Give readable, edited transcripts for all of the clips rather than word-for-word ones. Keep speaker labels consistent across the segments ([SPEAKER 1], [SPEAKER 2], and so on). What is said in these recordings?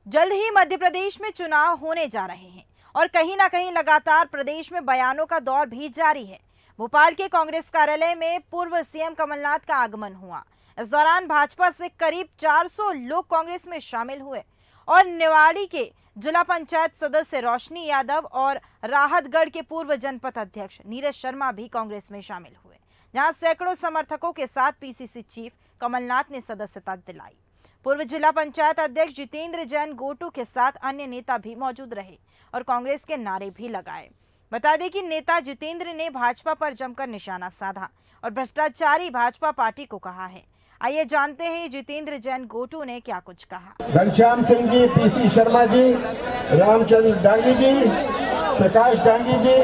[SPEAKER 1] जल्द ही मध्य प्रदेश में चुनाव होने जा रहे हैं और कहीं ना कहीं लगातार प्रदेश में बयानों का दौर भी जारी है। भोपाल के कांग्रेस कार्यालय में पूर्व सीएम कमलनाथ का आगमन हुआ। इस दौरान भाजपा से करीब 400 लोग कांग्रेस में शामिल हुए और निवाड़ी के जिला पंचायत सदस्य रोशनी यादव और राहतगढ़ के पूर्व जनपद अध्यक्ष नीरज शर्मा भी कांग्रेस में शामिल हुए, जहां सैकड़ों समर्थकों के साथ पीसीसी चीफ कमलनाथ ने सदस्यता दिलाई। पूर्व जिला पंचायत अध्यक्ष जितेंद्र जैन गोटू के साथ अन्य नेता भी मौजूद रहे और कांग्रेस के नारे भी लगाए। बता दें कि नेता जितेंद्र ने भाजपा पर जमकर निशाना साधा और भ्रष्टाचारी भाजपा पार्टी को कहा है। आइए जानते हैं जितेंद्र जैन गोटू ने क्या कुछ कहा।
[SPEAKER 2] घनश्याम सिंह जी, पीसी शर्मा जी, रामचंद्र डांगी जी, प्रकाश डांगी जी,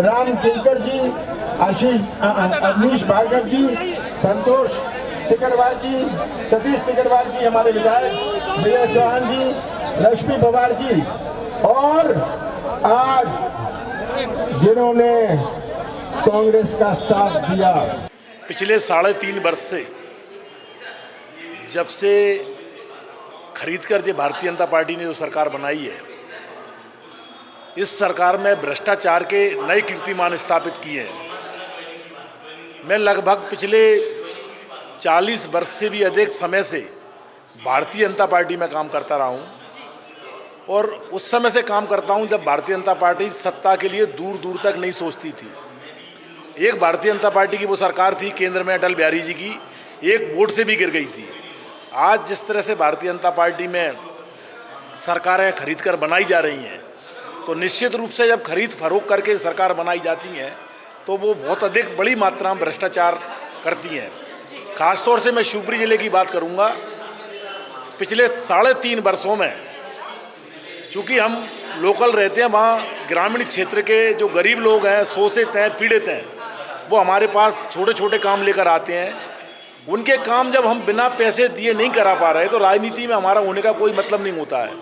[SPEAKER 2] राम किंकर जी, अवनीश भार्गव जी, संतोष सिकरवार जी, सतीश सिकरवार जी, हमारे विधायक विजय चौहान जी, रश्मि पवार जी, और आज जिन्होंने कांग्रेस का साथ दिया।
[SPEAKER 3] पिछले 3.5 वर्ष से जब से खरीदकर जो भारतीय जनता पार्टी ने जो सरकार बनाई है, इस सरकार में भ्रष्टाचार के नए कीर्तिमान स्थापित किए हैं। मैं लगभग पिछले 40 वर्ष से भी अधिक समय से भारतीय जनता पार्टी में काम करता रहा हूँ और उस समय से काम करता हूँ जब भारतीय जनता पार्टी सत्ता के लिए दूर दूर तक नहीं सोचती थी। एक भारतीय जनता पार्टी की वो सरकार थी केंद्र में अटल बिहारी जी की, एक वोट से भी गिर गई थी। आज जिस तरह से भारतीय जनता पार्टी में सरकारें खरीद कर बनाई जा रही हैं, तो निश्चित रूप से जब खरीद फरोख्त करके सरकार बनाई जाती हैं तो वो बहुत अधिक बड़ी मात्रा में भ्रष्टाचार करती हैं। खासतौर से मैं शिवपुरी जिले की बात करूंगा। पिछले 3.5 वर्षों में, चूँकि हम लोकल रहते हैं, वहाँ ग्रामीण क्षेत्र के जो गरीब लोग हैं, शोषित हैं, पीड़ित हैं, वो हमारे पास छोटे छोटे काम लेकर आते हैं। उनके काम जब हम बिना पैसे दिए नहीं करा पा रहे तो राजनीति में हमारा होने का कोई मतलब नहीं होता है।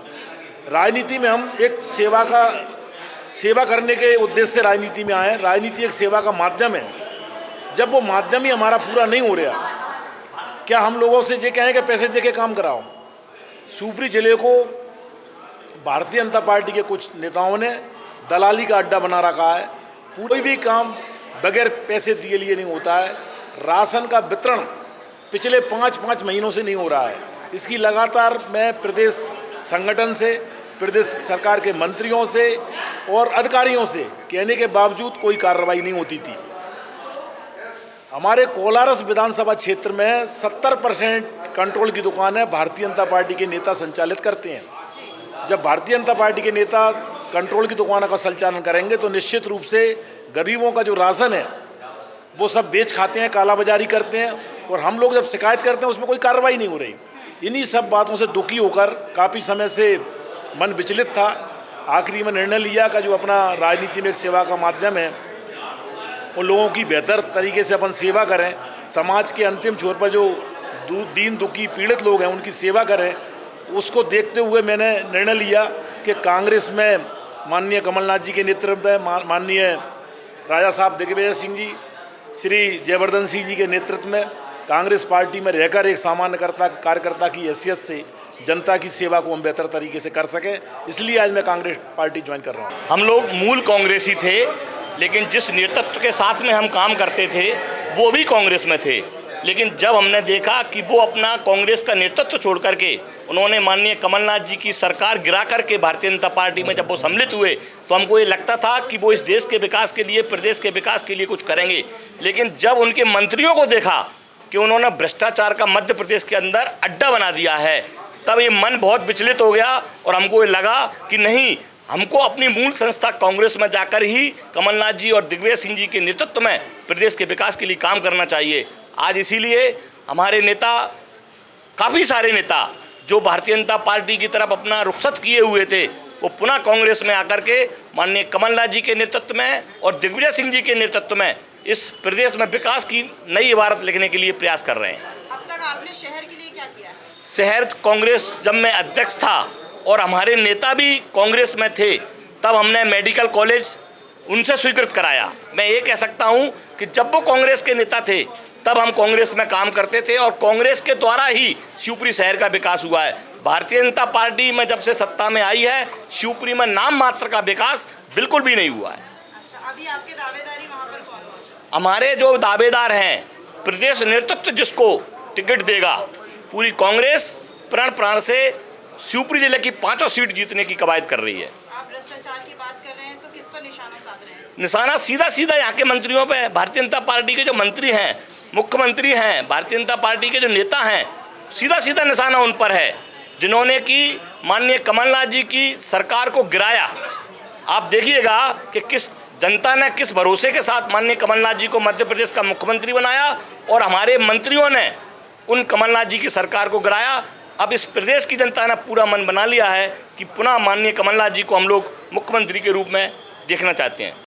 [SPEAKER 3] राजनीति में हम एक सेवा करने के उद्देश्य से राजनीति में आए। राजनीति एक सेवा का माध्यम है। जब वो माध्यम ही हमारा पूरा नहीं हो रहा, क्या हम लोगों से ये कहें कि पैसे दे के काम कराओ? शिवपुरी जिले को भारतीय जनता पार्टी के कुछ नेताओं ने दलाली का अड्डा बना रखा है। कोई भी काम बगैर पैसे दिए लिए नहीं होता है। राशन का वितरण पिछले 5 महीनों से नहीं हो रहा है। इसकी लगातार मैं प्रदेश संगठन से, प्रदेश सरकार के मंत्रियों से और अधिकारियों से कहने के बावजूद कोई कार्रवाई नहीं होती थी। हमारे कोलारस विधानसभा क्षेत्र में 70% कंट्रोल की दुकानें भारतीय जनता पार्टी के नेता संचालित करते हैं। जब भारतीय जनता पार्टी के नेता कंट्रोल की दुकानों का संचालन करेंगे तो निश्चित रूप से गरीबों का जो राशन है वो सब बेच खाते हैं, कालाबाजारी करते हैं, और हम लोग जब शिकायत करते हैं उसमें कोई कार्रवाई नहीं हो रही। इन्हीं सब बातों से दुखी होकर काफ़ी समय से मन विचलित था। आखिरी में निर्णय लिया कि जो अपना राजनीति में एक सेवा का माध्यम है, उन लोगों की बेहतर तरीके से अपन सेवा करें, समाज के अंतिम छोर पर जो दीन दुखी पीड़ित लोग हैं उनकी सेवा करें। उसको देखते हुए मैंने निर्णय लिया कि कांग्रेस में माननीय कमलनाथ जी के नेतृत्व में, माननीय राजा साहब दिग्विजय सिंह जी, श्री जयवर्धन सिंह जी के नेतृत्व में कांग्रेस पार्टी में रहकर एक सामान्य कार्यकर्ता की हैसियत से जनता की सेवा को हम बेहतर तरीके से कर सकें, इसलिए आज मैं कांग्रेस पार्टी ज्वाइन कर रहा हूँ।
[SPEAKER 4] हम लोग मूल कांग्रेसी थे, लेकिन जिस नेतृत्व के साथ में हम काम करते थे वो भी कांग्रेस में थे। लेकिन जब हमने देखा कि वो अपना कांग्रेस का नेतृत्व छोड़ करके उन्होंने माननीय कमलनाथ जी की सरकार गिरा करके भारतीय जनता पार्टी में जब वो सम्मिलित हुए, तो हमको ये लगता था कि वो इस देश के विकास के लिए, प्रदेश के विकास के लिए कुछ करेंगे। लेकिन जब उनके मंत्रियों को देखा कि उन्होंने भ्रष्टाचार का मध्य प्रदेश के अंदर अड्डा बना दिया है, तब ये मन बहुत विचलित हो गया और हमको ये लगा कि नहीं, हमको अपनी मूल संस्था कांग्रेस में जाकर ही कमलनाथ जी और दिग्विजय सिंह जी के नेतृत्व में प्रदेश के विकास के लिए काम करना चाहिए। आज इसीलिए हमारे नेता, काफ़ी सारे नेता जो भारतीय जनता पार्टी की तरफ अपना रुखसत किए हुए थे, वो पुनः कांग्रेस में आकर के माननीय कमलनाथ जी के नेतृत्व में और दिग्विजय सिंह जी के नेतृत्व में इस प्रदेश में विकास की नई इबारत लिखने के लिए प्रयास कर रहे हैं।
[SPEAKER 1] अब तक आपने शहर के लिए क्या किया है?
[SPEAKER 4] शहर कांग्रेस जब मैं अध्यक्ष था और हमारे नेता भी कांग्रेस में थे, तब हमने मेडिकल कॉलेज उनसे स्वीकृत कराया। मैं ये कह सकता हूँ कि जब वो कांग्रेस के नेता थे तब हम कांग्रेस में काम करते थे और कांग्रेस के द्वारा ही शिवपुरी शहर का विकास हुआ है। भारतीय जनता पार्टी में जब से सत्ता में आई है, शिवपुरी में नाम मात्र का विकास बिल्कुल भी नहीं हुआ है।
[SPEAKER 1] अच्छा, अभी आपके दावेदारी वहाँ पर कौन है?
[SPEAKER 4] हमारे जो दावेदार हैं, प्रदेश नेतृत्व जिसको टिकट देगा, पूरी कांग्रेस प्राण प्राण से शिवपुरी जिले की 5 सीट जीतने की कवायद कर रही है।
[SPEAKER 1] आप भ्रष्टाचार की बात कर रहे हैं तो किस पर निशाना साध रहे हैं?
[SPEAKER 4] निशाना सीधा सीधा यहाँ के मंत्रियों पे है। भारतीय जनता पार्टी के जो मंत्री हैं, मुख्यमंत्री हैं, भारतीय जनता पार्टी के जो नेता हैं, सीधा सीधा निशाना उन पर है, जिन्होंने कि माननीय कमलनाथ जी की सरकार को गिराया। आप देखिएगा कि किस जनता ने किस भरोसे के साथ माननीय कमलनाथ जी को मध्य प्रदेश का मुख्यमंत्री बनाया और हमारे मंत्रियों ने उन कमलनाथ जी की सरकार को गिराया। अब इस प्रदेश की जनता ने पूरा मन बना लिया है कि पुनः माननीय कमलनाथ जी को हम लोग मुख्यमंत्री के रूप में देखना चाहते हैं।